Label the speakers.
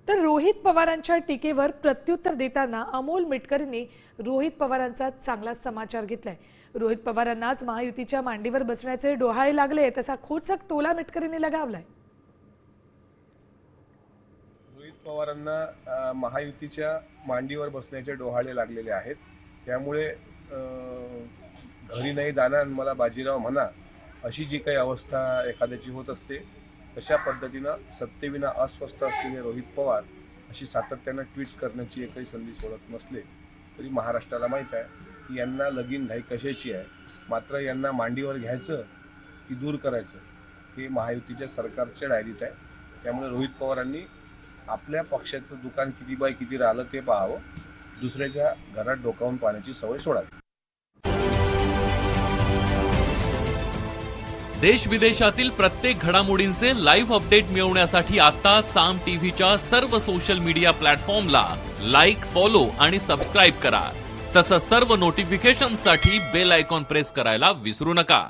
Speaker 1: तर रोहित पवारांच्या टीकेवर प्रत्युत्तर देताना अमोल मिटकरींनी रोहित पवारांचा चांगलाच समाचार घेतलाय। रोहित पवारांनाच महायुतीच्या मांडीवर बसण्याचे डोहाळे लागले तसा खोचक टोला मिटकरींनी लगावलाय।
Speaker 2: रोहित पवारांना महायुतीच्या मांडीवर बसण्याचे डोहाळे लागलेले आहेत। त्यामुळे घरी नाही जाणार मला बाजीराव म्हणा अशी जी काही अवस्था एखाद्याची होत असते, तशा पद्धतीनं सत्तेविना अस्वस्थ असलेले रोहित पवार अशी सातत्यानं ट्विट करण्याची एकही संधी सोडत नसले तरी महाराष्ट्राला माहीत आहे की यांना लगीन घाई कशाची आहे। मात्र यांना मांडीवर घ्यायचं की दूर करायचं हे महायुतीच्या सरकारच्या डायरीत आहे। त्यामुळे रोहित पवारांनी आपल्या पक्षाचं दुकान किती बाय किती राहिलं ते पाहावं, दुसऱ्याच्या घरात डोकावून पाहण्याची सवय सोडावी।
Speaker 3: देश विदेशातील प्रत्येक घडामोडींचे लाईव्ह अपडेट मिळवण्यासाठी आता साम टीव्हीच्या सर्व सोशल मीडिया प्लॅटफॉर्मला लाईक, फॉलो आणि सबस्क्राईब करा। तसंच सर्व नोटिफिकेशनसाठी बेल आयकॉन प्रेस करायला विसरू नका।